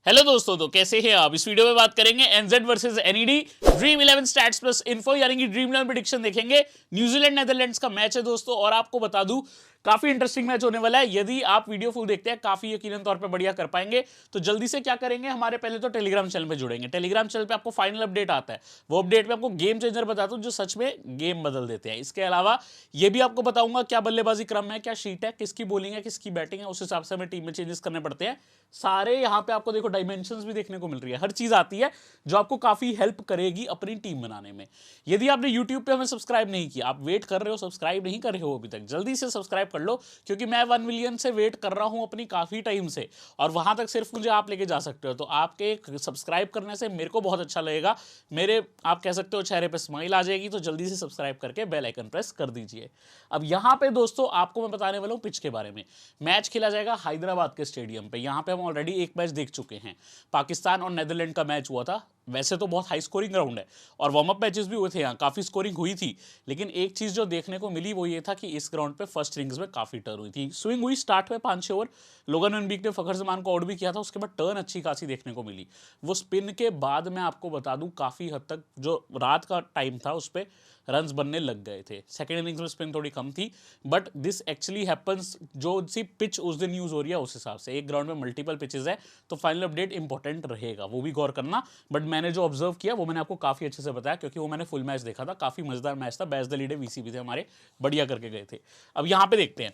Hello दोस्तों, तो कैसे हैं आप। इस वीडियो में बात करेंगे एनजेड versus NED dream 11 stats plus info यानी कि ड्रीम 11 प्रेडिक्शन देखेंगे। न्यूजीलैंड नेदरलैंड्स का मैच है दोस्तों, और आपको बता दूं काफी इंटरेस्टिंग मैच होने वाला है। यदि आप वीडियो फुल देखते हैं काफी यकीनन तौर पे बढ़िया कर पाएंगे। तो जल्दी से क्या करेंगे, हमारे पहले तो टेलीग्राम चैनल पे जुड़ेंगे। टेलीग्राम चैनल पे आपको फाइनल अपडेट आता है, वो अपडेट में आपको गेम चेंजर बताता हूं जो सच में गेम बदल देते हैं। इसके अलावा ये भी आपको बताऊंगा क्या बल्लेबाजी क्रम है, क्या शीट है, किसकी बॉलिंग है, किसकी बैटिंग है, उस हिसाब से हमें टीम में चेंजेस करने पड़ते हैं। सारे यहाँ पे आपको देखो डायमेंशंस भी देखने को मिल रही है, हर चीज आती है जो आपको काफी हेल्प करेगी अपनी टीम बनाने में। यदि आपने यूट्यूब पे हमें सब्सक्राइब नहीं किया, आप वेट कर रहे हो, सब्सक्राइब नहीं कर रहे हो अभी तक, जल्दी से सब्सक्राइब कर लो, क्योंकि मैं 1 मिलियन से वेट कर रहा हूं अपनी काफी टाइम से, और वहां तक सिर्फ मुझे आप लेके जा सकते हो। तो आपके सब्सक्राइब करने से मेरे को बहुत अच्छा लगेगा, मेरे आप कह सकते हो चेहरे पे स्माइल आ जाएगी। तो जल्दी से सब्सक्राइब करके बेल आइकन प्रेस कर दीजिए। अब यहां पे दोस्तों आपको मैं बताने वाला हूं पिच के बारे में। मैच खेला जाएगा हैदराबाद के स्टेडियम पे। यहां पे हम ऑलरेडी एक मैच देख चुके हैं, पाकिस्तान और नेदरलैंड का मैच हुआ था। वैसे तो बहुत हाई स्कोरिंग ग्राउंड है और वार्म अप मैचेस भी हुए थे, यहाँ काफी स्कोरिंग हुई थी। लेकिन एक चीज जो देखने को मिली वो ये था कि इस ग्राउंड पे फर्स्ट इनिंग्स में काफी टर्न हुई थी। स्विंग हुई स्टार्ट में 5-6 ओवर, लोगन रणबीर ने फखर जमान को आउट भी किया था, उसके बाद टर्न अच्छी खासी देखने को मिली। वो स्पिन के बाद मैं आपको बता दूं काफी हद तक जो रात का टाइम था उस पर रन्स बनने लग गए थे। सेकेंड इनिंग्स में स्पिन थोड़ी कम थी, बट दिस एक्चुअली हैपन्स। जो सी पिच उस दिन यूज हो रही है उस हिसाब से, एक ग्राउंड में मल्टीपल पिचेस है, तो फाइनल अपडेट इंपॉर्टेंट रहेगा, वो भी गौर करना। बट मैंने जो ऑब्जर्व किया वो मैंने आपको काफी अच्छे से बताया, क्योंकि वो मैंने फुल मैच देखा था, काफी मजेदार मैच था। बैस द लीडर वीसी भी थे हमारे, बढ़िया करके गए थे। अब यहां पे देखते हैं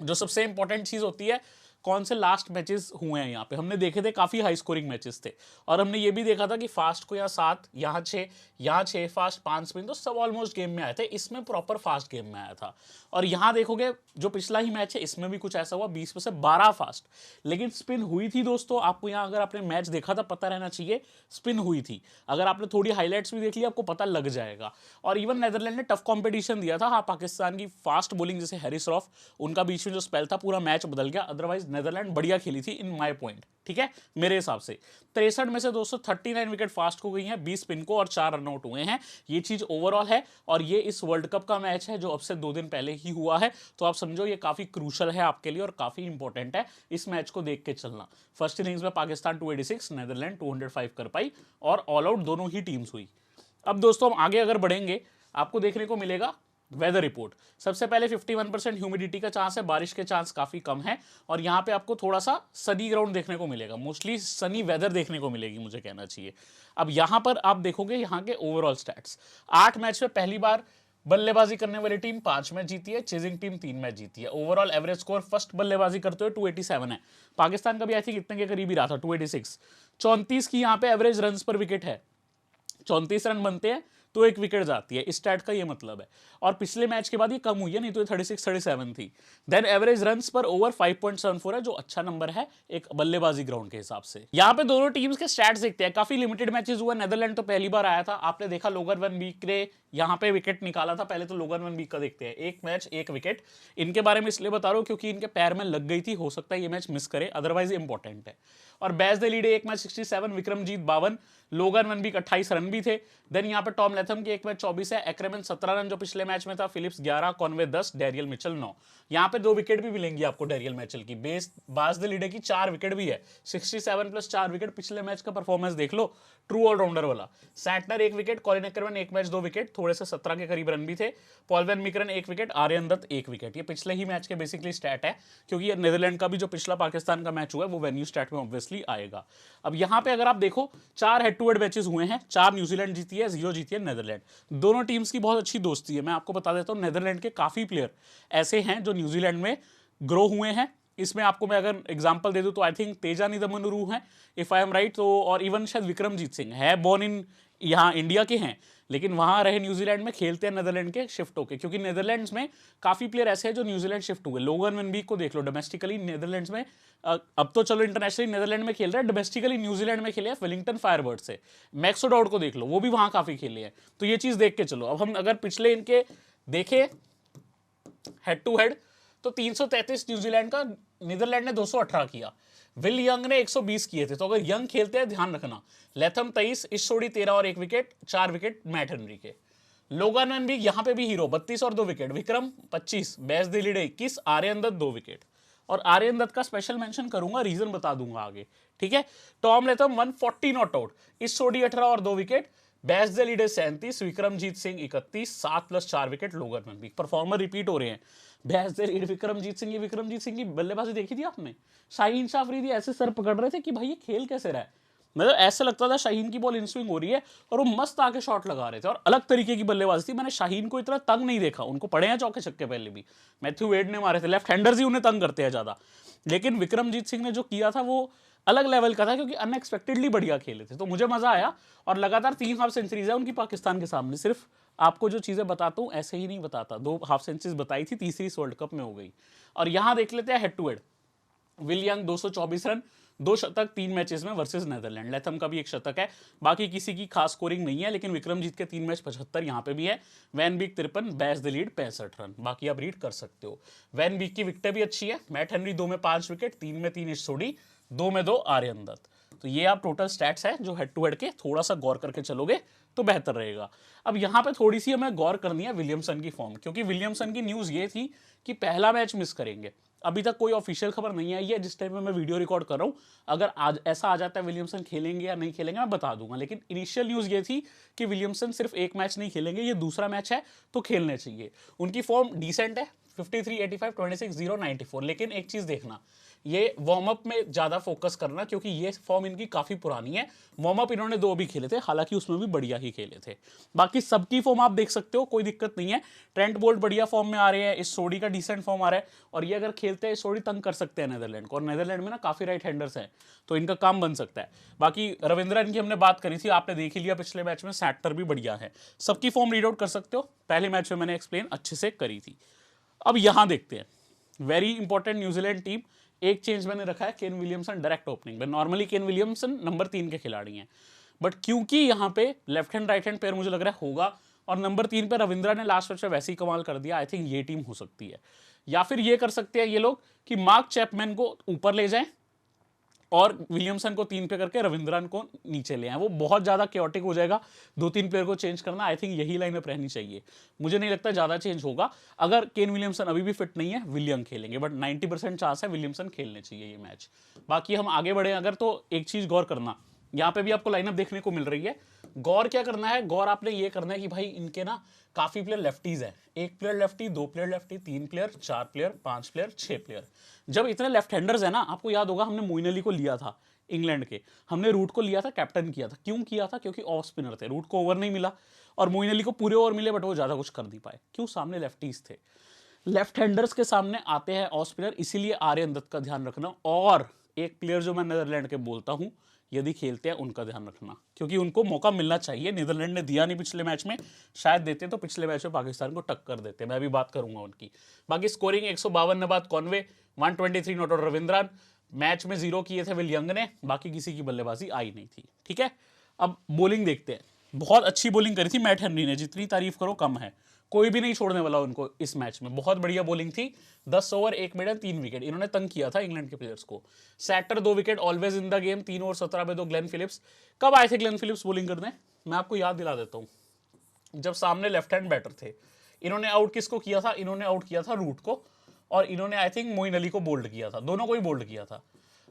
जो सबसे इंपॉर्टेंट चीज होती है, कौन से लास्ट मैचेस हुए हैं। यहाँ पे हमने देखे थे काफी हाई स्कोरिंग मैचेस थे, और हमने ये भी देखा था कि फास्ट को यहाँ 7, यहाँ 6, यहाँ 6 फास्ट, 5 स्पिन, तो सब ऑलमोस्ट गेम में आए थे। इसमें प्रॉपर फास्ट गेम में आया था। और यहाँ देखोगे जो पिछला ही मैच है इसमें भी कुछ ऐसा हुआ, 20 में से 12 फास्ट, लेकिन स्पिन हुई थी दोस्तों। आपको यहाँ अगर आपने मैच देखा था पता रहना चाहिए स्पिन हुई थी। अगर आपने थोड़ी हाईलाइट्स भी देख ली आपको पता लग जाएगा। और इवन नेदरलैंड ने टफ कॉम्पिटिशन दिया था। हाँ, पाकिस्तान की फास्ट बॉलिंग जैसे हैरिस रॉफ, उनका बीच में जो स्पेल था पूरा मैच बदल गया। अदरवाइज नेदरलैंड बढ़िया खेली थी इन माय पॉइंट, ठीक है, मेरे हिसाब से। 63 में से दोस्तों 39 विकेट फास्ट को गई हैं, 20 स्पिन को, और 4 रनआउट हुए हैं। ये चीज ओवरऑल है, और ये इस वर्ल्ड कप का मैच है जो अब से 2 दिन पहले ही हुआ है। तो आप समझो ये काफी क्रूशल है आपके लिए और काफी इंपॉर्टेंट है इस मैच को देख के चलना। फर्स्ट इनिंग्स में पाकिस्तान 286, नेदरलैंड 205 कर पाई, और ऑल आउट दोनों ही टीम्स हुई। अब दोस्तों हम आगे अगर बढ़ेंगे, आपको देखने को मिलेगा वेदर रिपोर्ट। सबसे पहले 51% ह्यूमिडिटी का चांस है, बारिश के चांस काफी कम है, और यहां पे आपको थोड़ा सा सनी ग्राउंड देखने को मिलेगा, मोस्टली सनी वेदर देखने को मिलेगी मुझे कहना चाहिए। अब यहां पर आप देखोगे यहां के ओवरऑल स्टैट्स, 8 मैच में पहली बार बल्लेबाजी करने वाली टीम 5 मैच जीती है, चेजिंग टीम 3 मैच जीती है। ओवरऑल एवरेज स्कोर फर्स्ट बल्लेबाजी करते हुए 287 है। पाकिस्तान का भी आई थिंक इतने के करीब ही रहा था, 286। 34 की यहां पे एवरेज रन पर विकेट है, 34 रन बनते हैं तो 1 विकेट जाती है, इस स्टैट का ये मतलब है। और पिछले मैच के बाद ये कम हुई है, नहीं तो ये 36-37 थी। देन एवरेज रन्स पर ओवर 5.74 है, जो अच्छा नंबर है एक बल्लेबाजी ग्राउंड के हिसाब से। यहाँ पे दोनों टीम्स के स्टैट्स देखते हैं, काफी लिमिटेड मैचेस हुआ। नेदरलैंड तो पहली बार आया था, आपने देखा लोगन वन वीक ने यहाँ पे विकेट निकाला था। पहले तो लोगन वन वीक का देखते हैं, 1 मैच 1 विकेट। इनके बारे में इसलिए बता रहा हूँ क्योंकि इनके पैर में लग गई थी, हो सकता है ये मैच मिस करे, अदरवाइज इंपॉर्टेंट है। और बैस द लीडे 1 मैच 67, विक्रमजीत 52, लोगन वन वीक 28 रन भी थे। देन यहाँ पे टॉम लेथम के 1 मैच 24 है, एक्रेमन 17 रन जो पिछले मैच में था, फिलिप्स 11, कॉनवे 10, डेरियल मिचेल 9। यहाँ पे 2 विकेट भी मिलेंगी आपको डेरियल मिचेल की। बास द लीडर की 4 विकेट भी है, 67 प्लस 4 विकेट। पिछले मैच का परफॉर्मेंस देख लो, ट्रू ऑलराउंडर वाला। Santner 1 wicket, Colin Ackermann 1 match 2 wicket, थोड़े से 17 के करीब रन भी थे। Paul van Meekeren 1 wicket, Aryan Dutt 1 wicket. ये पिछले ही मैच के बेसिकली स्टैट है, क्योंकि ये नेदरलैंड का भी जो पिछला पाकिस्तान का मैच हुआ है वो वेन्यू स्टैट में ऑब्वियसली आएगा। अब यहाँ पे अगर आप देखो 4 हेड टू हेड मैचेस हुए हैं, 4 न्यूजीलैंड जीती है, 0 जीती है नेदरलैंड। दोनों टीम्स की बहुत अच्छी दोस्ती है। मैं आपको बता देता हूँ नेदरलैंड के काफी प्लेयर ऐसे हैं जो न्यूजीलैंड में ग्रो हुए हैं। इसमें आपको मैं अगर एग्जांपल दे दूं तो आई थिंक तेजा निदमनुरू हैं, इफ आई एम राइट, तो और इवन शायद विक्रमजीत सिंह है, बोर्न इन यहाँ इंडिया के हैं, लेकिन वहां रहे न्यूजीलैंड में, खेलते हैं नेदरलैंड के शिफ्ट होके, क्योंकि नेदरलैंड्स में काफी प्लेयर ऐसे हैं जो न्यूजीलैंड शिफ्ट हुए। लोगन वन वीक को देख लो, डोमेस्टिकली नेदरलैंड्स में, अब तो चलो इंटरनेशनली नेदरलैंड में खेल रहा है, डोमेस्टिकली न्यूजीलैंड में खेले हैं वेलिंगटन फायरबर्ड से। मैक्सो डाउड को देख लो, वो भी वहां काफी खेले हैं। तो ये चीज देख के चलो। अब हम अगर पिछले इनके देखे हेड टू हेड, तो 333 न्यूजीलैंड का, नीदरलैंड ने 218 किया। विल यंग ने 120 किए थे। तो अगर यंग खेलते हैं ध्यान रखना, लेथम 23, इशोडी 13 और 1 विकेट, 4 विकेट मैट हेनरी के। लोगन वन भी यहां पे भी हीरो, 32 और 2 विकेट। विक्रम 25, बैस दिलीडे 21, आर्यन दत्त 2 विकेट। और आर्यन दत्त का स्पेशल मेंशन करूंगा, रीजन बता दूंगा आगे, ठीक है। टॉम लेथम 140 नॉट आउट, इस सोडी 18 और 2 wicket, best the leader 37, Vikramjit Singh 31, 7 plus 4 wicket, लोगन मनबीक। परफॉर्मर रिपीट हो रहे हैं, best de lead Vikramjit Singh. ये विक्रमजीत सिंह की बल्लेबाजी देखी थी आपने, शाहीन शाह अफरीदी ऐसे सर पकड़ रहे थे कि भाई ये खेल कैसे रहा है, मतलब ऐसा लगता था शाहीन की बॉल इन स्विंग हो रही है और वो मस्त आके शॉट लगा रहे थे और अलग तरीके की बल्लेबाजी थी। मैंने शाहीन को इतना तंग नहीं देखा, उनको पड़े हैं चौके छक्के पहले भी, मैथ्यू वेड ने मारे थे, लेफ्ट हैंडर्स ही उन्हें तंग करते हैं ज्यादा, लेकिन विक्रमजीत सिंह ने जो किया था वो अलग लेवल का था क्योंकि अनएक्सपेक्टेडली बढ़िया खेले थे, तो मुझे मजा आया। और लगातार 3 हाफ सेंचुरीज है उनकी पाकिस्तान के सामने। सिर्फ आपको जो चीजें बताता हूं ऐसे ही नहीं बताता, 2 हाफ सेंचुरीज बताई थी, तीसरी इस वर्ल्ड कप में हो गई। और यहां देख लेते हैं head to head, Will Young 224 run, 2 शतक 3 मैचेस में वर्सेस नेदरलैंड, लेथम का भी 1 शतक है, बाकी किसी की खास स्कोरिंग नहीं है, लेकिन विक्रमजीत के 3 मैच 75 यहाँ पे भी है, Van Beek 53, Bas de Leede 65 run, बाकी आप रीड कर सकते हो। वैन बीक की विकेटें भी अच्छी है, मैट हेनरी 2 में 5 विकेट, 3 में 3 सोडी, 2 में 2 आर्यन दत्त। तो ये आप टोटल स्टैट्स है जो हेड टू हेड के, थोड़ा सा गौर करके चलोगे तो बेहतर रहेगा। अब यहाँ पे थोड़ी सी हमें गौर करनी है विलियमसन की फॉर्म, क्योंकि विलियमसन की न्यूज़ ये थी कि पहला मैच मिस करेंगे। अभी तक कोई ऑफिशियल खबर नहीं आई है जिस टाइम में मैं वीडियो रिकॉर्ड कर रहा हूँ, अगर आज ऐसा आ जाता है विलियमसन खेलेंगे या नहीं खेलेंगे मैं बता दूंगा, लेकिन इनिशियल न्यूज़ ये थी कि विलियमसन सिर्फ 1 मैच नहीं खेलेंगे, ये दूसरा मैच है तो खेलने चाहिए। उनकी फॉर्म डिसेंट है, 53, 85, 26, 0, 94, लेकिन एक चीज़ देखना, ये वार्म अप में ज़्यादा फोकस करना क्योंकि ये फॉर्म इनकी काफ़ी पुरानी है। वार्म अप इन्होंने 2 भी खेले थे, हालांकि उसमें भी बढ़िया ही खेले थे। बाकी सबकी फॉर्म आप देख सकते हो, कोई दिक्कत नहीं है। ट्रेंट बोल्ट बढ़िया फॉर्म में आ रहे हैं, इस सोडी का डिसेंट फॉर्म आ रहा है, और ये अगर खेलते हैं इस सोडी तंग कर सकते हैं नेदरलैंड को, और नेदरलैंड में ना काफ़ी राइट हैंडर्स हैं तो इनका काम बन सकता है। बाकी रविंद्रन की हमने बात करी थी, आपने देख ही लिया पिछले मैच में, सैटर भी बढ़िया है। सबकी फॉर्म रीड आउट कर सकते हो, पहले मैच में मैंने एक्सप्लेन अच्छे से करी थी। अब यहां देखते हैं वेरी इंपॉर्टेंट न्यूजीलैंड टीम, एक चेंज मैंने रखा है, केन विलियमसन डायरेक्ट ओपनिंग में। नॉर्मली केन विलियमसन नंबर 3 के खिलाड़ी हैं, बट क्योंकि यहाँ पे left hand right hand pair मुझे लग रहा है होगा, और नंबर 3 पे रविंद्रा ने लास्ट मैच में वैसे ही कमाल कर दिया, आई थिंक ये टीम हो सकती है। या फिर ये कर सकते हैं ये लोग कि मार्क चैपमैन को ऊपर ले जाएं और विलियमसन को 3 पे करके रविंद्रन को नीचे ले आए, वो बहुत ज़्यादा क्योटिक हो जाएगा 2-3 प्लेयर को चेंज करना। आई थिंक यही लाइनअप रहनी चाहिए, मुझे नहीं लगता ज़्यादा चेंज होगा। अगर केन विलियमसन अभी भी फिट नहीं है, विलियम खेलेंगे, बट 90% चांस है विलियमसन खेलने चाहिए ये मैच। बाकी हम आगे बढ़े अगर, तो एक चीज़ गौर करना, यहाँ पे भी आपको लाइनअप देखने को मिल रही है। गौर क्या करना है, गौर आपने ये करना है कि भाई इनके ना काफ़ी प्लेयर लेफ्टीज है, 1 player lefty, 2 player lefty, 3 player, 4 player, 5 player, 6 player. जब इतने लेफ्ट हैंडर्स है ना, आपको याद होगा हमने मोइन अली को लिया था इंग्लैंड के, हमने रूट को लिया था, कैप्टन किया था। क्यों किया था? क्योंकि ऑफ स्पिनर थे, रूट को ओवर नहीं मिला, और मोइन अली को पूरे ओवर मिले बट वो ज़्यादा कुछ कर नहीं पाए। क्यों? सामने लेफ्टीज थे, लेफ्ट हैंडर्स के सामने आते हैं ऑफ स्पिनर, इसीलिए आर्यन दत्त का ध्यान रखना। और एक प्लेयर जो मैं नीदरलैंड के बोलता हूं, यदि खेलते हैं उनका ध्यान रखना, क्योंकि उनको मौका मिलना चाहिए। नीदरलैंड ने दिया नहीं पिछले मैच में, शायद देते तो पिछले मैच में पाकिस्तान को टक्कर देते, मैं भी बात करूंगा उनकी। बाकी स्कोरिंग 152 नबात Conway, 123 not out Ravindran, match में 0 किए थे विल यंग ने, बाकी किसी की बल्लेबाजी आई नहीं थी। ठीक है, अब बॉलिंग देखते हैं। बहुत अच्छी बॉलिंग करी थी मैट हेनरी ने, जितनी तारीफ करो कम है, कोई भी नहीं छोड़ने वाला उनको इस मैच में। बहुत बढ़िया बॉलिंग थी, 10 ओवर 1 मिनट 3 विकेट, इन्होंने तंग किया था इंग्लैंड के प्लेयर्स को। सैटर 2 wicket, always in the game, 3 over 17 पे 2 ग्लेन फिलिप्स। कब आए थे ग्लेन फिलिप्स बॉलिंग करने? मैं आपको याद दिला देता हूँ, जब सामने लेफ्ट हैंड बैटर थे। इन्होंने आउट किसको किया था? इन्होंने आउट किया था रूट को, और इन्होंने आई थिंक मोइन अली को बोल्ड किया था, दोनों को ही बोल्ड किया था।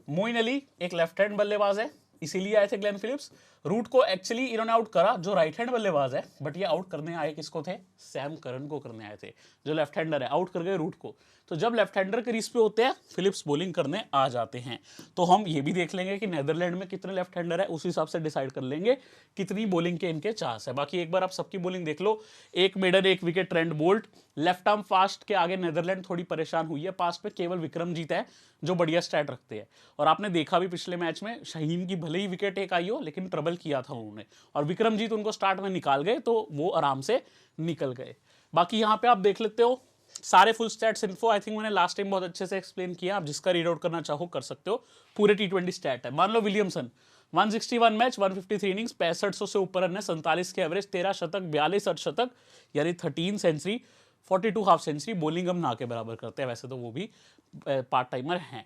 मोइन अली एक लेफ्ट हैंड बल्लेबाज है, इसीलिए आए थे ग्लेन फिलिप्स। रूट को एक्चुअली इन्होंने आउट करा, जो राइट हैंड बल्लेबाज है, बट ये आउट करने आए किसको थे? सैम करन को करने आए थे, जो लेफ्ट हैंडर है, आउट कर गए रूट को। तो जब लेफ्ट हैंडर क्रीज पे होते हैं, फिलिप्स बॉलिंग करने आ जाते हैं। तो हम ये भी देख लेंगे कि नेदरलैंड में कितने लेफ्ट हैंडर है, उस हिसाब से डिसाइड कर लेंगे कितनी बॉलिंग के इनके चांस है। बाकी एक बार आप सबकी बॉलिंग देख लो, 1 maiden 1 wicket Trent Boult. Left arm fast के आगे नेदरलैंड थोड़ी परेशान हुई है, पास्ट पे केवल विक्रमजीत है जो बढ़िया स्टैट रखते हैं। और आपने देखा भी पिछले मैच में, शाहीन की भले ही विकेट एक आई हो, लेकिन ट्रबल किया था उन्होंने, और विक्रमजीत उनको स्टार्ट में निकाल गए, तो वो आराम से निकल गए। बाकी यहाँ पे आप देख लेते हो सारे full stats info, I think मैंने लास्ट टाइम बहुत अच्छे से एक्सप्लेन किया, आप जिसका रीड आउट करना चाहो कर सकते हो। पूरे T20 स्टैट है। मान लो विलियमसन 161 मैच, 153 इनिंग्स, 6500 से ऊपर रन है, 47 के एवरेज, 13 शतक, 42 अर्धशतक, यानी 13 सेंचुरी, 42 हाफ सेंचुरी। बॉलिंग हम ना के बराबर करते हैं, वैसे तो वो भी पार्ट टाइमर हैं।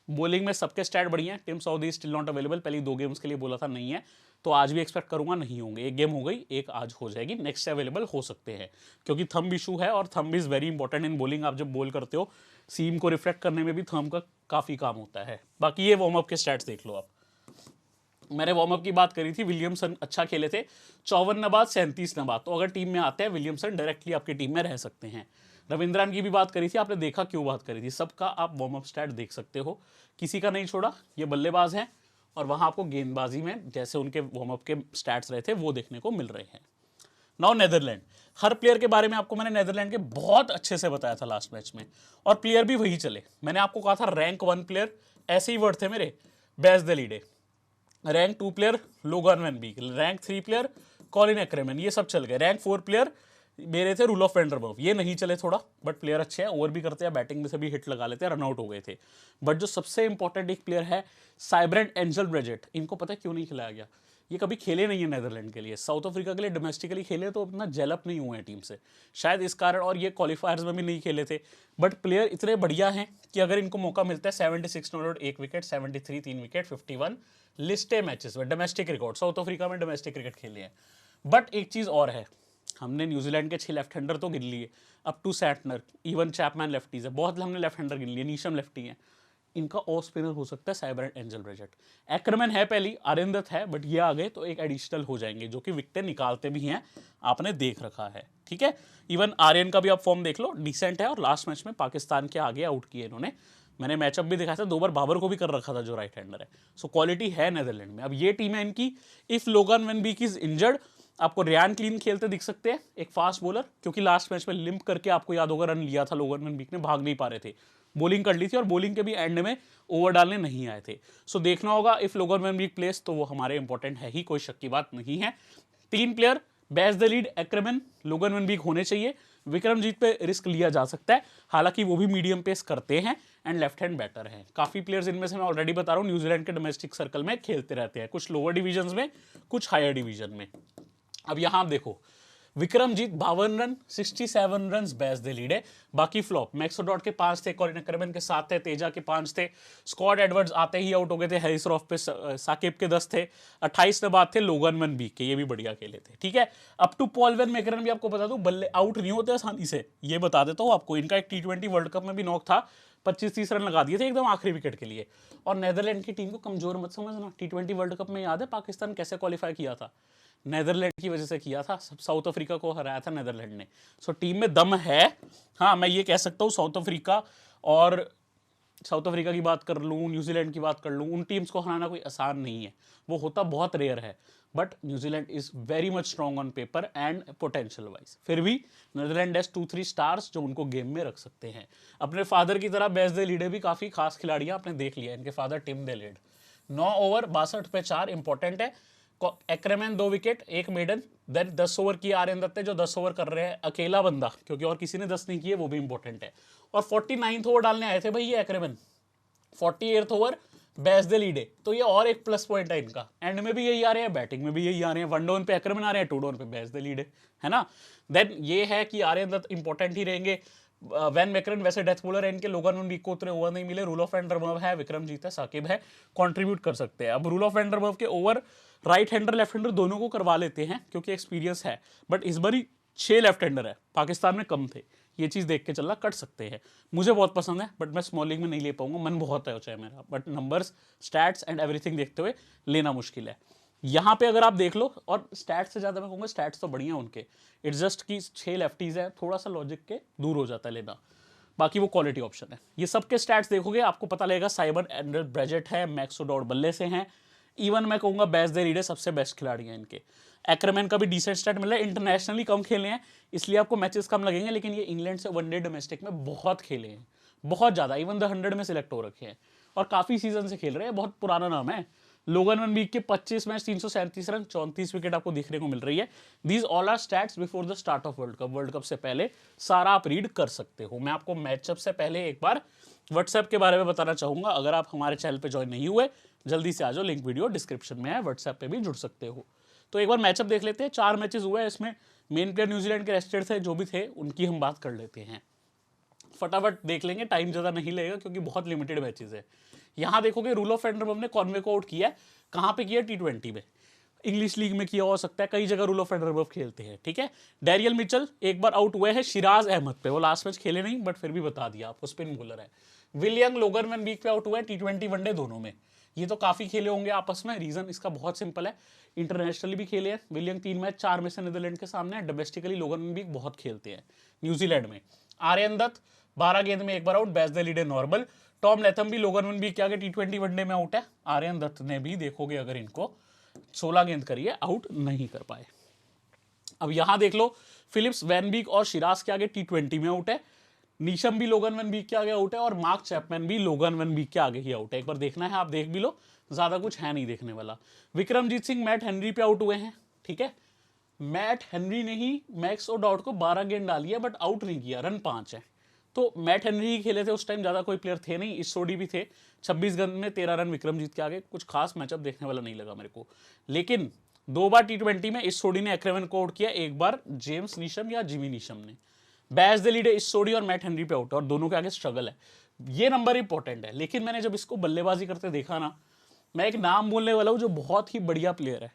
बॉलिंग में सबके स्टैट बढ़िया है। Tim Southee still not available, पहले 2 गेम्स के लिए बोला था नहीं है, तो आज भी एक्सपेक्ट करूंगा नहीं होंगे। एक गेम हो गई, एक आज हो जाएगी, नेक्स्ट से अवेलेबल हो सकते हैं, क्योंकि थंब इशू है और thumb is very important in bowling. आप जब बॉल करते हो सीम को रिफ्लेक्ट करने में भी थंब का काफी काम होता है। बाकी ये वार्म अप के स्टैट्स देख लो आप। मैंने वार्म अप की बात करी थी, विलियमसन अच्छा खेले थे, 54 नबाद 37 नबाद, तो अगर टीम में आते हैं विलियमसन डायरेक्टली आपकी टीम में रह सकते हैं। रविंद्रन की भी बात करी थी, आपने देखा क्यों बात करी थी, सबका आप वार्म अप स्टैट देख सकते हो, किसी का नहीं छोड़ा। ये बल्लेबाज हैं और वहां आपको गेंदबाजी में जैसे उनके वार्म अप के स्टैट्स रहे थे वो देखने को मिल रहे हैं। नाउ नेदरलैंड, हर प्लेयर के बारे में आपको मैंने नेदरलैंड के बहुत अच्छे से बताया था लास्ट मैच में, और प्लेयर भी वही चले। मैंने आपको कहा था रैंक 1 प्लेयर, ऐसे ही वर्ड थे मेरे, Bas de Leede. Rank 2 player Logan van Beek, rank 3 player Colin Ackermann, ये सब चल गए। रैंक 4 प्लेयर मेरे थे रूल ऑफ वेंडरबर्ग, ये नहीं चले थोड़ा, बट प्लेयर अच्छे हैं, ओवर भी करते हैं, बैटिंग में से भी हिट लगा लेते हैं, रनआउट हो गए थे। बट जो सबसे इंपॉर्टेंट एक प्लेयर है साइब्रेंट एंजल ब्रेजेट, इनको पता है क्यों नहीं खिलाया गया? ये कभी खेले नहीं है नेदरलैंड के लिए, साउथ अफ्रीका के लिए डोमेस्टिकली खेले तो इतना जेलअप नहीं हुए हैं टीम से, शायद इस कारण, और ये क्वालिफायर्स में भी नहीं खेले थे। बट प्लेयर इतने बढ़िया हैं कि अगर इनको मौका मिलता है 76 not out 1 wicket, 73 3 wicket, 51 list A matches में, डोमेस्टिक रिकॉर्ड, साउथ अफ्रीका में डोमेस्टिक क्रिकेट खेले हैं। बट एक चीज़ और है, हमने न्यूजीलैंड के 6 लेफ्ट हैंडर तो गिन लिए, up to Santner, even Chapman lefties है, बहुत हमने लेफ्ट हैंडर गिन लिए, नीशम लेफ्टी है, इनका ऑफ स्पिनर हो सकता है साइब्रेंट एंजल ब्रेजेट। एक्रमैन है पहली, आरिंदत है, बट ये आ गए तो एक एडिशनल हो जाएंगे, जो कि विकेटें निकालते भी हैं, आपने देख रखा है, ठीक है। इवन आर्यन का भी आप फॉर्म देख लो, डिसेंट है, और लास्ट मैच में पाकिस्तान के आगे आउट किए इन्होंने। मैंने मैचअप भी दिखाया था, 2 बार बाबर को भी कर रखा था जो राइट हैंडर है। सो क्वालिटी है नेदरलैंड में। अब ये टीम है इनकी, if Logan van Beek is injured, आपको रियान क्लीन खेलते दिख सकते हैं, एक फास्ट बॉलर, क्योंकि लास्ट मैच में लिम्प करके आपको याद होगा रन लिया था लोगान वैन बीक ने, भाग नहीं पा रहे थे, बॉलिंग कर ली थी, और बॉलिंग के भी एंड में ओवर डालने नहीं आए थे। सो देखना होगा if Logan van Beek plays, तो वो हमारे इंपॉर्टेंट है ही, कोई शक की बात नहीं है। 3 player Bas de Leede, Ackermann, Logan van Beek होने चाहिए। विक्रमजीत पे रिस्क लिया जा सकता है, हालांकि वो भी मीडियम पेस करते हैं एंड लेफ्ट हैंड बैटर हैं। काफी प्लेयर्स इनमें से मैं ऑलरेडी बता रहा हूँ न्यूजीलैंड के डोमेस्टिक सर्कल में खेलते रहते हैं, कुछ लोअर डिवीजन में, कुछ हायर डिवीजन में। अब यहां आप देखो, Vikramjit 52 run, 67 run base de lead है। बाकी फ्लॉप, मैक्सोडॉट के 5 थे, कॉलिन एक्रमैन के 7 थे, तेजा के 5 थे, स्कॉट एडवर्ड्स आते ही आउट हो गए थे, हैरिस रॉफ पे साकिब के 10 थे, 28 नबाद थे लोगान वैन बीक के, ये भी बढ़िया खेले थे, ठीक है। Up to Paul van Meekeren भी आपको बता दूं, बल्ले आउट नहीं होते आसानी से, ये बता देता हूं आपको। इनका एक T20 वर्ल्ड कप में भी नॉक था, 25-30 रन लगा दिए थे एकदम आखिरी विकेट के लिए। और नेदरलैंड की टीम को कमजोर मत समझना, T20 वर्ल्ड कप में याद है पाकिस्तान कैसे क्वालिफाई किया था? नेदरलैंड की वजह से किया था, साउथ अफ्रीका को हराया था नेदरलैंड ने। सो टीम में दम है। हाँ, मैं ये कह सकता हूँ साउथ अफ्रीका की बात कर लूँ, न्यूजीलैंड की बात कर लूँ, उन टीम्स को हराना कोई आसान नहीं है, वो होता बहुत रेयर है। But New Zealand is very much strong on paper and potential wise. फिर भी नीदरलैंड हैज 2-3 स्टार्स जो उनको गेम में रख सकते हैं। अपने फादर की तरह बेस दे लीडे भी काफी खास खिलाड़ी आपने देख लिया, इनके father Tim de Leede. 9 over 62 पे 4 इंपॉर्टेंट है। Ackermann 2 wicket 1 maiden, then 10 over किए आर्यन दत्त जो 10 ओवर कर रहे हैं, अकेला बंदा, क्योंकि और किसी ने 10 नहीं किए, वो भी इंपॉर्टेंट है। और 49th ओवर डालने आए थे भाई ये एक्रेमैन, 48th over base de Leede, तो ये और एक प्लस पॉइंट है इनका। एंड में भी यही आ रहे हैं, बैटिंग में भी यही आ रहे हैं, 1 डाउन पे एक्रेमैन आ रहे हैं, 2 डाउन पे बेस द लीडे, है ना। देन ये है कि आर्यन दत्त इंपॉर्टेंट ही रहेंगे। वैन मैकरन वैसे डेथ बॉलर है इनके, लोगान वैन बीक को उतने ओवर नहीं मिले, रूल ऑफ वेंडरबर्ग है, विक्रमजीत है, साकिब है, कंट्रीब्यूट कर सकते हैं। अब रूल ऑफ वेंडरबर्ग के over right hander left hander दोनों को करवा लेते हैं क्योंकि एक्सपीरियंस है, बट इस बार 6 लेफ्ट हैंडर है, पाकिस्तान में कम थे, ये चीज़ देख के चलना, कट सकते हैं। मुझे बहुत पसंद है, बट मैं स्मॉल लीग में नहीं ले पाऊंगा, मन बहुत है चाहे मेरा, but numbers stats and everything देखते हुए लेना मुश्किल है। यहाँ पे अगर आप देख लो, और स्टैट्स से ज़्यादा मैं कहूँगा स्टैट्स तो बढ़िया उनके, इट्स जस्ट कि 6 लेफ्टीज है, थोड़ा सा लॉजिक के दूर हो जाता है लेना, बाकी वो क्वालिटी ऑप्शन है। ये सबके स्टैट्स देखोगे आपको पता लगेगा, साइबर एंडर ब्रेजेट है, मैक्सोडॉट बल्ले से हैं, इवन मैं कहूँगा बेस दे रीडे सबसे बेस्ट खिलाड़ी हैं इनके। एक्रमैन का भी डिसेंट स्टैट मिल रहा है, इंटरनेशनली कम खेले हैं इसलिए आपको मैचेस कम लगेंगे, लेकिन ये इंग्लैंड से वनडे डोमेस्टिक में बहुत खेले हैं, बहुत ज़्यादा, इवन द 100 में सिलेक्ट हो रखे हैं, और काफ़ी सीजन से खेल रहे हैं, बहुत पुराना नाम है। लोगान वैन बीक के 25 मैच 337 रन 34 विकेट आपको देखने को मिल रही है। These all are stats before the start of world cup से पहले सारा आप रीड कर सकते हो। मैं आपको मैचअप से पहले एक बार व्हाट्सएप के बारे में बताना चाहूंगा, अगर आप हमारे चैनल पे ज्वाइन नहीं हुए जल्दी से आ जाओ, लिंक वीडियो डिस्क्रिप्शन में है, व्हाट्सएप पे भी जुड़ सकते हो। तो एक बार मैचअप देख लेते हैं। 4 मैचेस हुए हैं, इसमें मेन प्लेयर न्यूजीलैंड के रेस्टेड थे, जो भी थे उनकी हम बात कर लेते हैं। फटाफट देख लेंगे, टाइम ज़्यादा नहीं लगेगा क्योंकि बहुत लिमिटेड मैचेस है। यहाँ देखोगे रूल ऑफ फेंडरबर्ग ने कॉनवे को आउट किया है, कहाँ पे किया? T20 में, इंग्लिश लीग में किया हो सकता है, कई जगह रूल ऑफ फेंडरबर्ग खेलते हैं, ठीक है। डैरियल मिचेल एक बार आउट हुए हैं शिराज अहमद पे, वो लास्ट मैच खेले नहीं बट फिर भी बता दिया आपको, स्पिन बॉलर है। विल यंग लोगन वैन बीक पे आउट हुए हैं T20 वनडे दोनों में। ये तो काफी खेले होंगे आपस में, रीजन इसका बहुत सिंपल है, इंटरनेशनली भी खेले हैं। विल यंग 3 मैच 4 में से नीदरलैंड के सामने है, डोमेस्टिकली लोगन वैन बीक बहुत खेलते हैं न्यूजीलैंड में। आर्यन दत्त 12 गेंद में एक बार out, Bas de Leede normal. Tom Latham भी लोगन वैन बीक के आगे T20 वनडे में आउट है। आर्यन दत्त ने भी देखोगे अगर इनको 16 गेंद करिए, आउट नहीं कर पाए। अब यहां देख लो, फिलिप्स वैन बीक और शिराज के आगे T20 में आउट है, नीशम भी लोगन वैन बीक के आगे आउट है और मार्क चैपमैन भी लोगन वैन बीक के आगे ही आउट है। एक बार देखना है आप देख भी लो, ज्यादा कुछ है नहीं देखने वाला। विक्रमजीत सिंह मैट हेनरी पे आउट हुए हैं, ठीक है। मैट हेनरी ने ही मैक्स और डॉट को 12 गेंद डाली है बट आउट नहीं किया, रन 5 है। तो मैट हेनरी ही खेले थे उस टाइम, ज्यादा कोई प्लेयर थे नहीं। इस सोडी भी थे, 26 गेंद में 13 रन विक्रमजीत के आगे, कुछ खास मैचअप देखने वाला नहीं लगा मेरे को। लेकिन 2 बार T20 में इस सोडी ने एक्रेवन को आउट किया, एक बार जेम्स नीशम या जिमी नीशम ने। बैज द लीडर इस सोडी और मैट हेनरी पे आउट है और दोनों के आगे स्ट्रगल है, ये नंबर इंपॉर्टेंट है। लेकिन मैंने जब इसको बल्लेबाजी करते देखा ना, मैं एक नाम बोलने वाला हूँ जो बहुत ही बढ़िया प्लेयर है,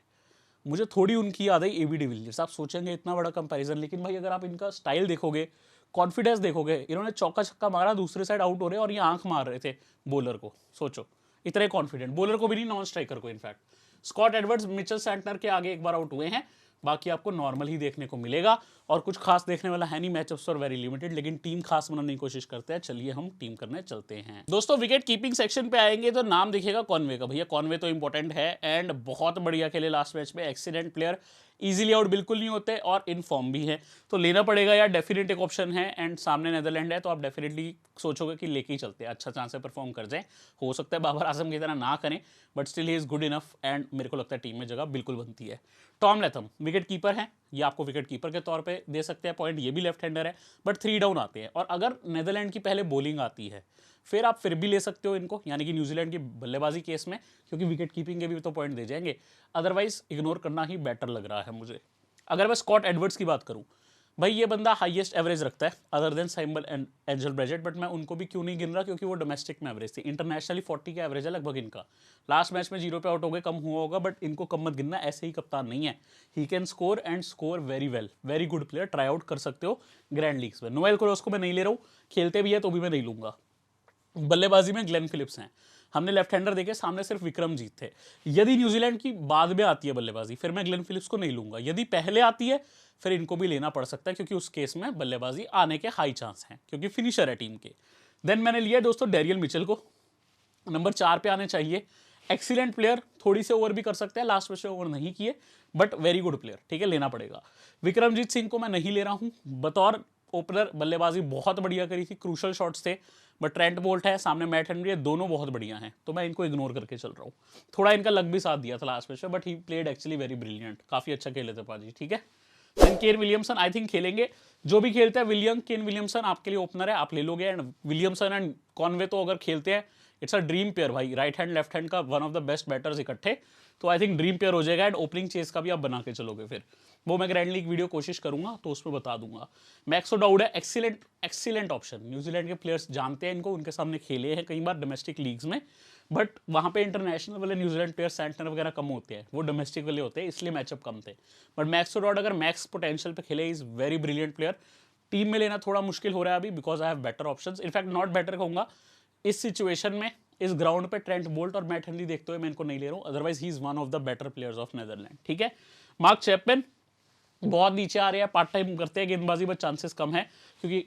मुझे थोड़ी उनकी याद आई, AB डिविलियर्स। आप सोचेंगे इतना बड़ा कंपैरिजन, लेकिन भाई अगर आप इनका स्टाइल देखोगे, कॉन्फिडेंस देखोगे, इन्होंने चौका छक्का मारा, दूसरे साइड आउट हो रहे और ये आंख मार रहे थे बॉलर को, सोचो इतने कॉन्फिडेंट, बॉलर को भी नहीं, नॉन स्ट्राइकर को in fact. Scott Edwards Mitchell Santner के आगे एक बार आउट हुए हैं, बाकी आपको नॉर्मल ही देखने को मिलेगा और कुछ खास देखने वाला है नहीं, मैचअप्स और वेरी लिमिटेड, लेकिन टीम खास बनाने की कोशिश करते हैं। चलिए हम टीम करने चलते हैं दोस्तों। विकेट कीपिंग सेक्शन पे आएंगे तो नाम दिखेगा कॉनवे का, भैया कॉनवे तो इंपॉर्टेंट है एंड बहुत बढ़िया खेले लास्ट मैच में, एक्सीलेंट प्लेयर, इजीली आउट बिल्कुल नहीं होते और इन फॉर्म भी है, तो लेना पड़ेगा यार, डेफिनेट एक ऑप्शन है। एंड सामने नेदरलैंड है तो आप डेफिनेटली सोचोगे कि लेके ही चलते हैं, अच्छा चांस है परफॉर्म कर जाए। हो सकता है बाबर आजम की तरह ना करें but still he is good enough and मेरे को लगता है टीम में जगह बिल्कुल बनती है। टॉम लेथम विकेट कीपर है, ये आपको विकेट कीपर के तौर पे दे सकते हैं पॉइंट, ये भी लेफ्ट हैंडर है बट 3 डाउन आते हैं और अगर नेदरलैंड की पहले बॉलिंग आती है फिर आप फिर भी ले सकते हो इनको, यानी कि न्यूजीलैंड की बल्लेबाजी केस में, क्योंकि विकेट कीपिंग के भी तो पॉइंट दे जाएंगे, अदरवाइज इग्नोर करना ही बेटर लग रहा है मुझे। अगर मैं स्कॉट एडवर्ड्स की बात करूं, भाई ये बंदा हाईएस्ट एवरेज रखता है other than Simon and Engelbrecht, but मैं उनको भी क्यों नहीं गिन रहा, क्योंकि वो डोमेस्टिक में एवरेज थी, इंटरनेशनली 40 का एवरेज है लगभग इनका। लास्ट मैच में 0 पे आउट हो गए, कम हुआ होगा बट इनको कम मत गिनना, ऐसे ही कप्तान नहीं है, he can score and score very well, very good player, try out कर सकते हो ग्रैंड लीग्स में। नोएल क्रोस को मैं नहीं ले रहा हूँ, खेलते भी है तो भी मैं नहीं लूंगा। बल्लेबाजी में ग्लेन फिलिप्स हैं, हमने लेफ्ट हैंडर देखे, सामने सिर्फ विक्रमजीत थे। यदि न्यूजीलैंड की बाद में आती है बल्लेबाजी फिर मैं ग्लेन फिलिप्स को नहीं लूंगा, यदि पहले आती है फिर इनको भी लेना पड़ सकता है, क्योंकि उस केस में बल्लेबाजी आने के हाई चांस हैं, क्योंकि फिनिशर है टीम के। देन मैंने लिया दोस्तों डैरियल मिचेल को, नंबर 4 पे आने चाहिए, एक्सीलेंट प्लेयर, थोड़ी से ओवर भी कर सकते हैं, लास्ट में से ओवर नहीं किए बट वेरी गुड प्लेयर, ठीक है, लेना पड़ेगा। विक्रमजीत सिंह को मैं नहीं ले रहा हूं, बतौर ओपनर बल्लेबाजी बहुत बढ़िया करी थी, क्रूशल शॉट्स थे, बट ट्रेंट बोल्ट है सामने, मैट हेनरी है, दोनों बहुत बढ़िया हैं, तो मैं इनको इग्नोर करके चल रहा हूँ। थोड़ा इनका लक भी साथ दिया था लास्ट मैच में but he played actually very brilliant, काफी अच्छा खेले थे पाजी, ठीक है। केन विलियमसन आई थिंक खेलेंगे, जो भी खेलता है विलियम केन विलियमसन आपके लिए ओपनर है, आप ले लोगे। एंड विलियमसन एंड कॉनवे तो अगर खेलते हैं इट्स अ ड्रीम पेयर भाई, राइट हैंड लेफ्ट हैंड का one of the best batters इकट्ठे, तो आई थिंक ड्रीम पेयर हो जाएगा। एंड ओपनिंग चेस का भी आप बना के चलोगे, फिर वो मैं ग्रैंड लीग वीडियो कोशिश करूंगा तो उसमें बता दूंगा। मैक्स ओडाउड है, एक्सीलेंट एक्सीलेंट ऑप्शन, न्यूजीलैंड के प्लेयर्स जानते हैं इनको, उनके सामने खेले हैं कई बार डोमेस्टिक लीग्स में, बट वहाँ पे इंटरनेशनल वाले न्यूजीलैंड प्लेयर सैंटनर वगैरह कम होते हैं, वो डोमेस्टिक वाले होते हैं, इसलिए मैचअप कम थे। बट मैक्स ओडाउड अगर मैक्स पोटेंशियल पे खेले, is very brilliant player, team में लेना थोड़ा मुश्किल हो रहा है अभी because I have better options, in fact not better कहूंगा इस सिचुएशन में, इस ग्राउंड पे ट्रेंट बोल्ट और मैट हेनरी देखते हुए मैं इनको नहीं ले रहा हूँ, otherwise he is one of the better players of Netherland, ठीक है। मार्क चैपमैन बहुत नीचे आ रहे हैं, पार्ट टाइम करते हैं गेंदबाजी, बट चांसेस कम है क्योंकि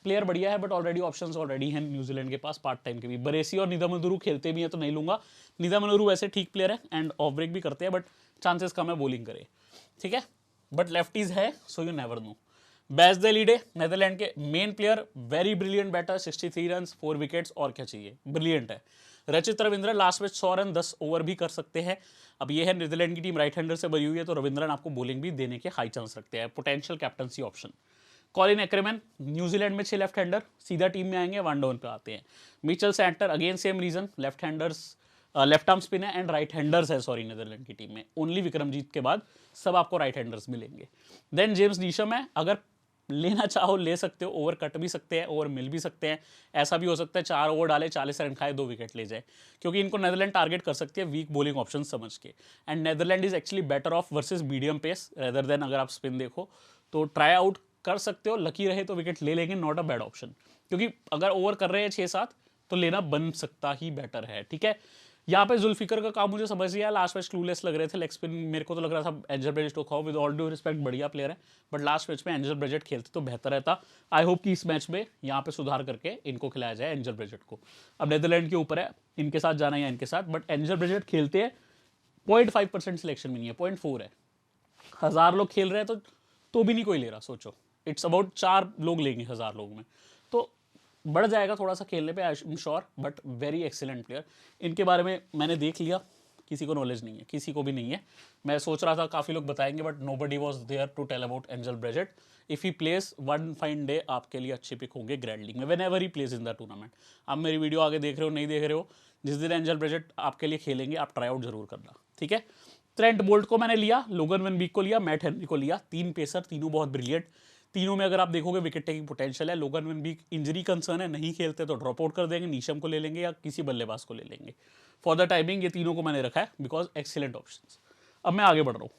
प्लेयर बढ़िया है बट ऑलरेडी ऑप्शंस ऑलरेडी हैं न्यूजीलैंड के पास पार्ट टाइम के भी। बरेसी और निदा मनुरू खेलते भी हैं तो नहीं लूंगा, निदा मनुरू वैसे ठीक प्लेयर है एंड ऑफ ब्रेक भी करते हैं बट चांसेस कम है बॉलिंग करे, ठीक है, बट लेफ्टीज है so you never know. Bas de Leede Netherland के main player, very brilliant batter, 63 run 4 wickets, और क्या चाहिए, ब्रिलियंट है। Rachit Ravindran last match 100 run 10 over भी कर सकते हैं। अब ये है नीदरलैंड की टीम राइट हैंडर से भरी हुई है तो रविंद्रन आपको बॉलिंग भी देने के हाई चांस रखते हैं, potential captaincy option. Colin Ackermann New Zealand में 6 लेफ्ट हैंडर सीधा टीम में आएंगे, 1 डाउन पे आते हैं। Mitchell Santner again same reason, left handers, left arm spin है एंड राइट हैंडर्स है सॉरी नीदरलैंड की टीम में, ओनली विक्रमजीत के बाद सब आपको राइट हैंडर्स मिलेंगे। देन जेम्स नीशम है, अगर लेना चाहो ले सकते हो, ओवर कट भी सकते हैं, ओवर मिल भी सकते हैं। ऐसा भी हो सकता है 4 ओवर डाले 40 रन खाए 2 विकेट ले जाए, क्योंकि इनको नेदरलैंड टारगेट कर सकती है वीक बॉलिंग ऑप्शन समझ के। And Netherland is actually better off versus medium pace rather than अगर आप स्पिन देखो तो ट्राई आउट कर सकते हो, लकी रहे तो विकेट ले लेंगे, नॉट अ बैड ऑप्शन। क्योंकि अगर ओवर कर रहे हैं 6-7 तो लेना बन सकता ही बेटर है, ठीक है। यहाँ पे जुल्फिकर का काम मुझे समझ नहीं आया, लास्ट मैच क्लूलेस लग रहे थे लेग स्पिन, मेरे को तो लग रहा था एंजल ब्रेजेट को खाओ, विद ऑल ड्यू रिस्पेक्ट बढ़िया प्लेयर है, बट लास्ट मैच में एंजल ब्रेजेट खेलते तो बेहतर रहता। आई होप कि इस मैच में यहाँ पे सुधार करके इनको खिलाया जाए एंजल ब्रेजेट को। अब नेदरलैंड के ऊपर है इनके साथ जाना या इनके साथ, बट एंजल ब्रेजेट खेलते हैं 0.5% सिलेक्शन में नहीं है, 0.4 है। 1000 लोग खेल रहे हैं तो भी नहीं कोई ले रहा, सोचो इट्स अबाउट 4 लोग लेंगे 1000 लोग में, तो बढ़ जाएगा थोड़ा सा खेलने पे, I am sure, but very excellent player. इनके बारे में मैंने देख लिया, किसी को नॉलेज नहीं है, किसी को भी नहीं है। मैं सोच रहा था काफ़ी लोग बताएंगे, but nobody was there to tell about Engelbrecht. If he plays one fine day आपके लिए अच्छे पिक होंगे ग्रैंड लीग में, whenever he plays in the tournament. आप मेरी वीडियो आगे देख रहे हो नहीं देख रहे हो, जिस दिन एंजल ब्रेजेट आपके लिए खेलेंगे आप ट्राई आउट जरूर करना, ठीक है। ट्रेंट बोल्ट को मैंने लिया, लोगन वन वीक को लिया, मैट हेनरी को लिया, 3 पेसर, तीनों बहुत ब्रिलियंट। तीनों में अगर आप देखोगे विकेट टेकिंग पोटेंशियल है। लोगन वन वीक इंजरी कंसर्न है, नहीं खेलते तो ड्रॉप आउट कर देंगे, नीशम को ले लेंगे या किसी बल्लेबाज को ले लेंगे। फॉर द टाइमिंग ये तीनों को मैंने रखा है बिकॉज एक्सीलेंट ऑप्शंस। अब मैं आगे बढ़ रहा हूँ।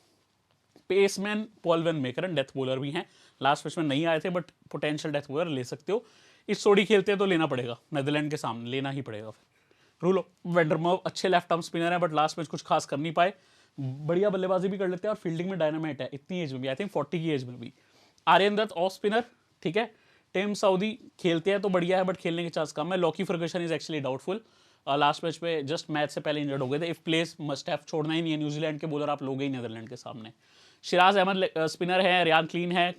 पेसमैन पॉल वैन मेकरन डेथ बॉलर भी हैं, लास्ट मैच में नहीं आए थे बट पोटेंशियल डेथ बॉलर ले सकते हो। इस सोडी खेलते हैं तो लेना पड़ेगा, नेदरलैंड के सामने लेना ही पड़ेगा। फिर रूलो वेंडरमर्व अच्छे लेफ्ट आर्म स्पिनर है बट लास्ट मैच कुछ खास कर नहीं पाए, बढ़िया बल्लेबाजी भी कर लेते हैं और फील्डिंग में डायनामाइट है इतनी एज में भी, आई थिंक 40 की एज में भी। आर्यन दत्त ऑफ स्पिनर, ठीक है। टिम साउदी खेलते हैं तो बढ़िया है बट खेलने के चांस कम है। Lockie Ferguson is actually doubtful, last match में जस्ट मैच से पहले इंजर्ड हो गए थे। इफ प्लेस मस्ट हैव छोड़ना ही नहीं है, न्यूजीलैंड के बॉलर आप लोगे ही नेदरलैंड के सामने। शिराज अहमद स्पिनर है, रियान क्लीन है,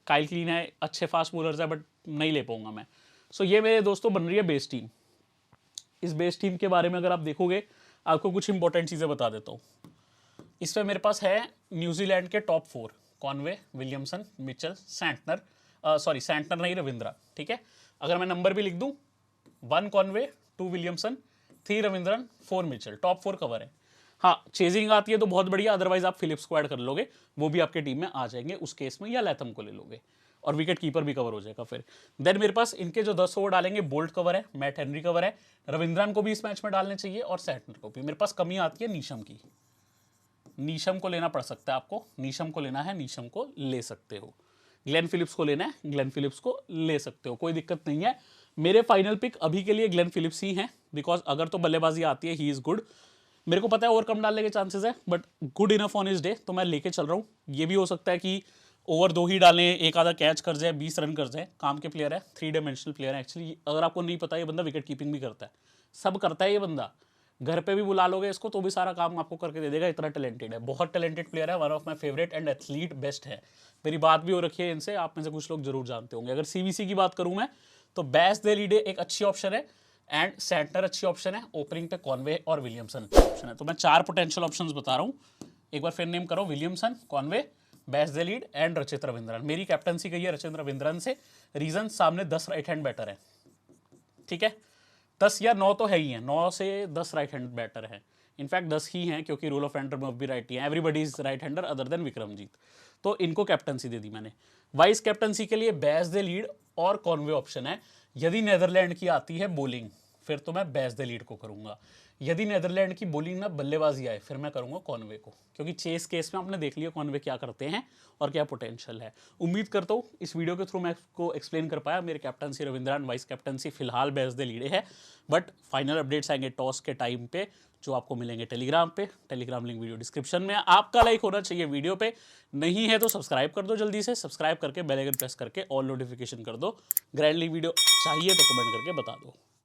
काइल क्लीन है, अच्छे फास्ट बॉलर्स है बट नहीं ले पाऊंगा मैं। सो ये मेरे दोस्तों बन रही है बेस टीम। इस बेस टीम के बारे में अगर आप देखोगे आपको कुछ इंपॉर्टेंट चीज़ें बता देता हूँ। इसमें मेरे पास है न्यूजीलैंड के top 4, Conway, Williamson, Mitchell, Santner, Santner नहीं, रविंद्रा, ठीक है। अगर मैं नंबर भी लिख दूं, 1 Conway, 2 Williamson, 3 Ravindran, 4 Mitchell, top 4 cover है। हाँ चेजिंग आती है तो बहुत बढ़िया, अदरवाइज आप फिलिप्स को ऐड कर लोगे, वो भी आपके टीम में आ जाएंगे उस केस में, या लैथम को ले लोगे और विकेट कीपर भी कवर हो जाएगा फिर। देन मेरे पास इनके जो 10 ओवर डालेंगे, बोल्ट कवर है, मैट हेनरी कवर है, रविंद्रन को भी इस मैच में डालने चाहिए और सैंटनर को भी। मेरे पास कमी आती है नीशम की, नीशम को लेना पड़ सकता है आपको, नीशम को लेना है, नीशम को ले सकते हो। ग्लेन फिलिप्स को लेना है, ग्लेन फिलिप्स को ले सकते हो, कोई दिक्कत नहीं है। मेरे फाइनल पिक अभी के लिए ग्लेन फिलिप्स ही हैं, बिकॉज अगर तो बल्लेबाजी आती है ही इज गुड। मेरे को पता है ओवर कम डालने के चांसेस है बट गुड इनफ ऑन इस डे, तो मैं लेके चल रहा हूँ। ये भी हो सकता है कि ओवर 2 ही डालें, एक आधा कैच कर जाए, 20 रन कर जाए। काम के प्लेयर है, 3 डायमेंशनल प्लेयर है एक्चुअली। अगर आपको नहीं पता ये बंदा विकेट कीपिंग भी करता है, सब करता है ये बंदा। घर पे भी बुला लोगे इसको तो भी सारा काम आपको करके दे देगा, इतना टैलेंटेड है, बहुत टैलेंटेड प्लेयर है, one of my favourite and athlete best है। मेरी बात भी हो रखी है इनसे, आप में से कुछ लोग जरूर जानते होंगे। अगर सीवीसी की बात करूं मैं तो बैस दे लीडे एक अच्छी ऑप्शन है एंड सैंटनर अच्छी ऑप्शन है। ओपनिंग पे कॉनवे और विलियमसन अच्छी ऑप्शन है। तो मैं 4 पोटेंशियल ऑप्शंस बता रहा हूँ, एक बार फिर नेम करो, Williamson, Conway, Bas de Leede and Rachin Ravindran. मेरी कैप्टनसी गई है रचित रविंद्रन से, रीजन सामने 10 राइट हैंड बैटर है, ठीक है। 10 या 9 तो है ही है, 9 से 10 राइट हैंड बैटर है, इनफैक्ट 10 ही हैं क्योंकि रूल ऑफ वेंडरमर्व भी राइट ही है, everybody is right hander other than Vikramjit. तो इनको कैप्टनसी दे दी मैंने। वाइस कैप्टनसी के लिए बैस दे लीड और कॉनवे ऑप्शन है। यदि नेदरलैंड की आती है बॉलिंग फिर तो मैं बैस दे लीड को करूंगा, यदि नेदरलैंड की बॉलिंग में बल्लेबाजी आए फिर मैं करूंगा कॉनवे को, क्योंकि चेस केस में आपने देख लिया कॉनवे क्या करते हैं और क्या पोटेंशियल है। उम्मीद करता हूँ इस वीडियो के थ्रू मैं आपको एक्सप्लेन कर पाया। मेरे कैप्टनसी रविंद्रन, वाइस कैप्टनसी फिलहाल बैस दे लीडे है, बट फाइनल अपडेट्स आएंगे टॉस के टाइम पे जो आपको मिलेंगे टेलीग्राम पे। टेलीग्राम लिंक वीडियो डिस्क्रिप्शन में। आपका लाइक होना चाहिए वीडियो पे, नहीं है तो सब्सक्राइब कर दो जल्दी से, सब्सक्राइब करके बेल आइकन प्रेस करके ऑल नोटिफिकेशन कर दो। ग्रैंड लीग वीडियो चाहिए तो कमेंट करके बता दो।